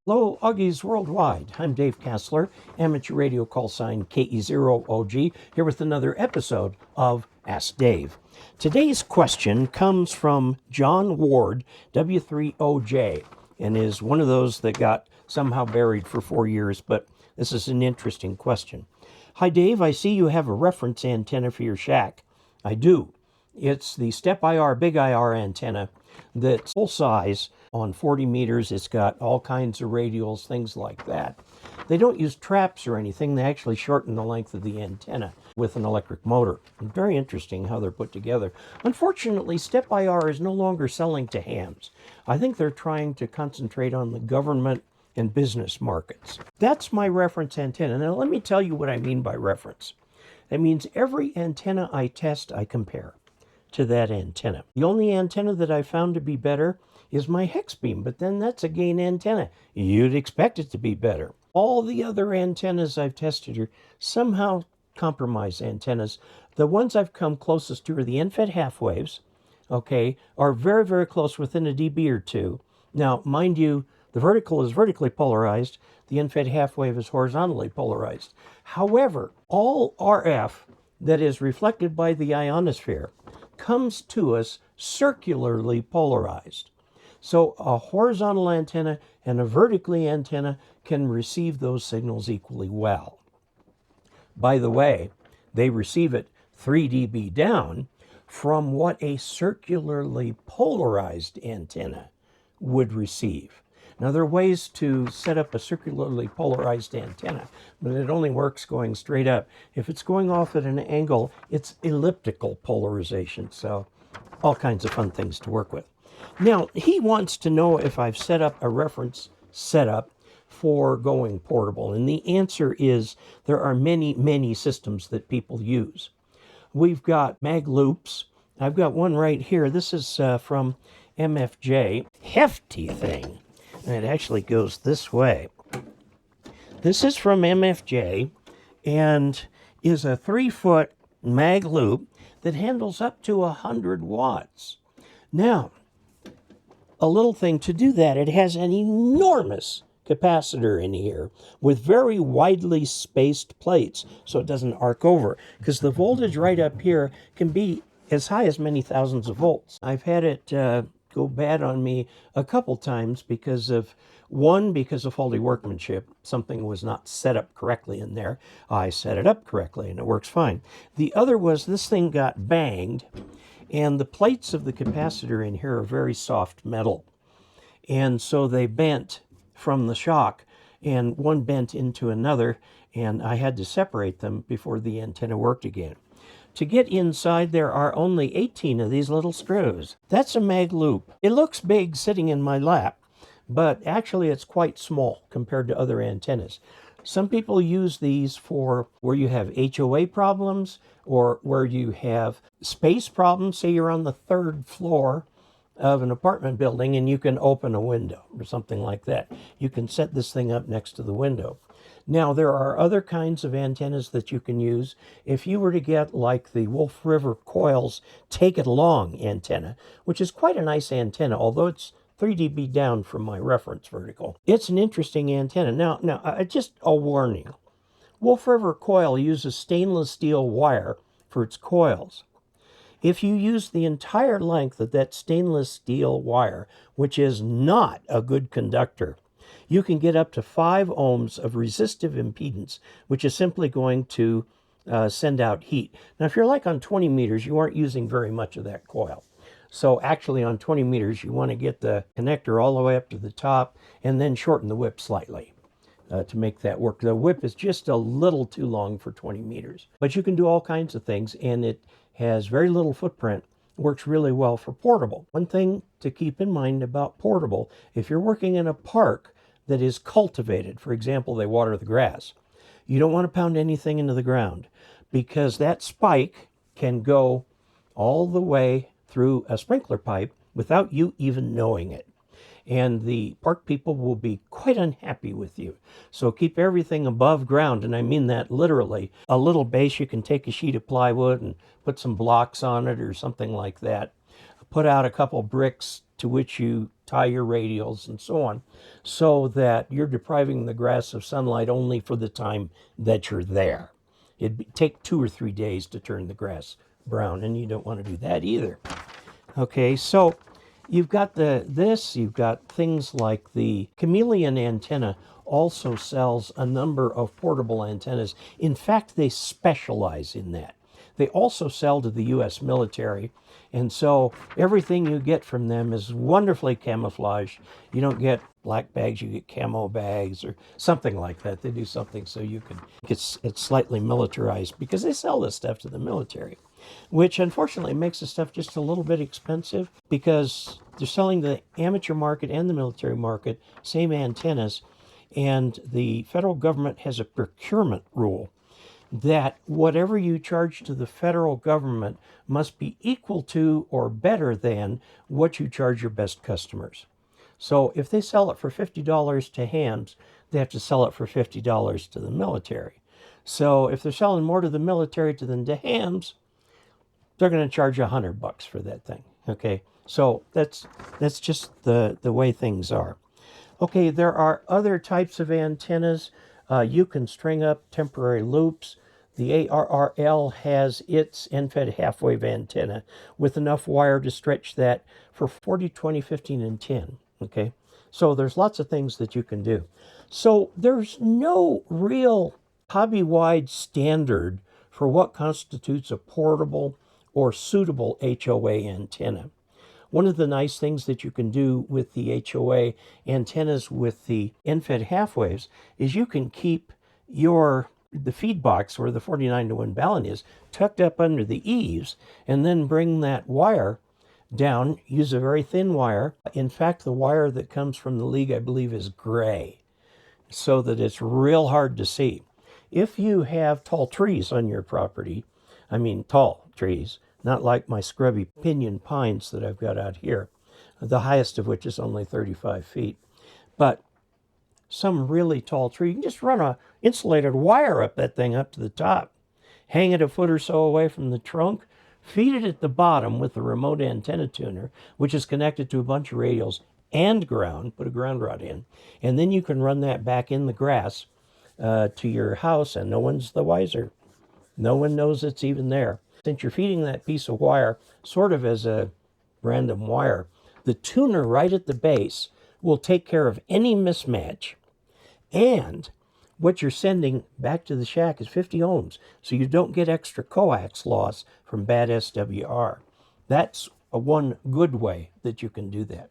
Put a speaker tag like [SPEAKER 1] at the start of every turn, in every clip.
[SPEAKER 1] Hello, Augies Worldwide. I'm Dave Casler, amateur radio call sign KE0OG, here with another episode of Ask Dave. Today's question comes from John Ward, W3OJ, and is one of those that got somehow buried for 4 years, but this is an interesting question. Hi, Dave. I see you have a reference antenna for your shack. I do. It's the Step IR Big IR antenna that's full size on 40 meters. It's got all kinds of radials, things like that. They don't use traps or anything. They actually shorten the length of the antenna with an electric motor. Very interesting how they're put together. Unfortunately, Step IR is no longer selling to hams. I think they're trying to concentrate on the government and business markets. That's my reference antenna. Now, let me tell you what I mean by reference. That means every antenna I test, I compare to that antenna. The only antenna that I found to be better is my hex beam, but then that's a gain antenna. You'd expect it to be better. All the other antennas I've tested are somehow compromised antennas. The ones I've come closest to are the end-fed half waves, okay, are very, very close, within a dB or two. Now, mind you, the vertical is vertically polarized. The end-fed half wave is horizontally polarized. However, all RF that is reflected by the ionosphere comes to us circularly polarized. So a horizontal antenna and a vertically antenna can receive those signals equally well. By the way, they receive it 3 dB down from what a circularly polarized antenna would receive. Now, there are ways to set up a circularly polarized antenna, but it only works going straight up. If it's going off at an angle, it's elliptical polarization, so all kinds of fun things to work with. Now, he wants to know if I've set up a reference setup for going portable, and the answer is there are many, many systems that people use. We've got mag loops. I've got one right here. This is from MFJ. Hefty thing. And it actually goes this way. This is from MFJ and is a 3-foot mag loop that handles up to 100 watts. Now, a little thing to do that, it has an enormous capacitor in here with very widely spaced plates so it doesn't arc over, because the voltage right up here can be as high as many thousands of volts. I've had it go bad on me a couple times because of faulty workmanship. Something was not set up correctly in there. I set it up correctly and it works fine. The other was this thing got banged, and the plates of the capacitor in here are very soft metal, and so they bent from the shock, and one bent into another, and I had to separate them before the antenna worked again. To get inside, there are only 18 of these little screws. That's a mag loop. It looks big sitting in my lap, but actually it's quite small compared to other antennas. Some people use these for where you have HOA problems or where you have space problems. Say you're on the 3rd floor of an apartment building and you can open a window or something like that. You can set this thing up next to the window. Now, there are other kinds of antennas that you can use. If you were to get like the Wolf River Coils Take It Along antenna, which is quite a nice antenna, although it's 3 dB down from my reference vertical. It's an interesting antenna. Now, just a warning. Wolf River Coil uses stainless steel wire for its coils. If you use the entire length of that stainless steel wire, which is not a good conductor, you can get up to 5 ohms of resistive impedance, which is simply going to send out heat. Now, if you're like on 20 meters, you aren't using very much of that coil. So actually on 20 meters, you want to get the connector all the way up to the top and then shorten the whip slightly to make that work. The whip is just a little too long for 20 meters. But you can do all kinds of things, and it has very little footprint. Works really well for portable. One thing to keep in mind about portable, if you're working in a park that is cultivated, for example, they water the grass, you don't want to pound anything into the ground, because that spike can go all the way through a sprinkler pipe without you even knowing it. And the park people will be quite unhappy with you. So keep everything above ground, and I mean that literally. A little base, you can take a sheet of plywood and put some blocks on it or something like that. Put out a couple bricks to which you tie your radials and so on, so that you're depriving the grass of sunlight only for the time that you're there. It'd take 2 or 3 days to turn the grass brown, and you don't want to do that either. Okay, so you've got you've got things like the chameleon antenna also sells a number of portable antennas. In fact, they specialize in that. They also sell to the U.S. military, and so everything you get from them is wonderfully camouflaged. You don't get black bags, you get camo bags or something like that. They do something so you can, it's slightly militarized because they sell this stuff to the military, which unfortunately makes the stuff just a little bit expensive because they're selling the amateur market and the military market, same antennas, and the federal government has a procurement rule that whatever you charge to the federal government must be equal to or better than what you charge your best customers. So if they sell it for $50 to hams, they have to sell it for $50 to the military. So if they're selling more to the military than to hams, they're going to charge $100 for that thing. Okay, so that's just the way things are. Okay, there are other types of antennas. You can string up temporary loops. The ARRL has its end-fed half-wave antenna with enough wire to stretch that for 40, 20, 15, and 10. Okay, so there's lots of things that you can do. So there's no real hobby-wide standard for what constitutes a portable or suitable HOA antenna. One of the nice things that you can do with the HOA antennas with the end-fed half-waves is you can keep the feed box where the 49-to-1 balun is tucked up under the eaves and then bring that wire down, use a very thin wire. In fact, the wire that comes from the league, I believe, is gray, so that it's real hard to see. If you have tall trees on your property, I mean tall trees, not like my scrubby pinyon pines that I've got out here, the highest of which is only 35 feet. But some really tall tree, you can just run a insulated wire up that thing up to the top, hang it a foot or so away from the trunk, feed it at the bottom with the remote antenna tuner, which is connected to a bunch of radials and ground, put a ground rod in, and then you can run that back in the grass to your house, and no one's the wiser. No one knows it's even there. Since you're feeding that piece of wire sort of as a random wire, the tuner right at the base will take care of any mismatch. And what you're sending back to the shack is 50 ohms, so you don't get extra coax loss from bad SWR. That's one good way that you can do that.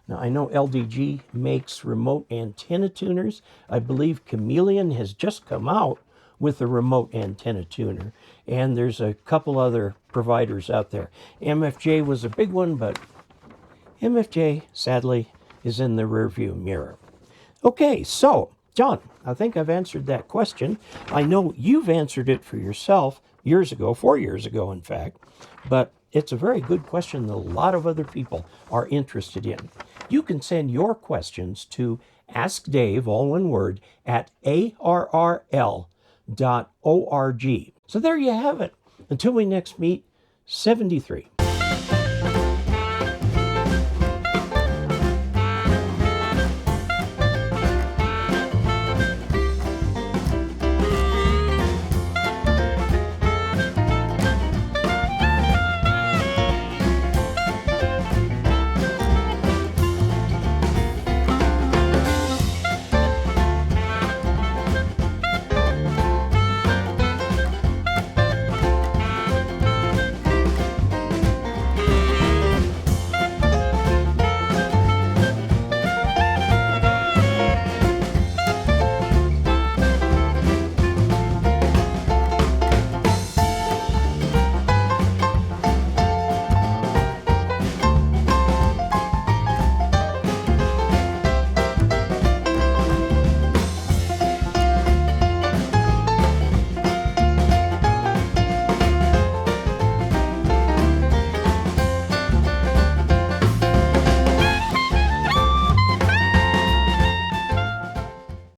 [SPEAKER 1] Now, I know LDG makes remote antenna tuners. I believe Chameleon has just come out with a remote antenna tuner, and there's a couple other providers out there. MFJ was a big one, but MFJ, sadly, is in the rearview mirror. Okay, so, John, I think I've answered that question. I know you've answered it for yourself years ago, 4 years ago, in fact, but it's a very good question that a lot of other people are interested in. You can send your questions to Ask Dave, all one word, at ARRL.org. So there you have it. Until we next meet, 73.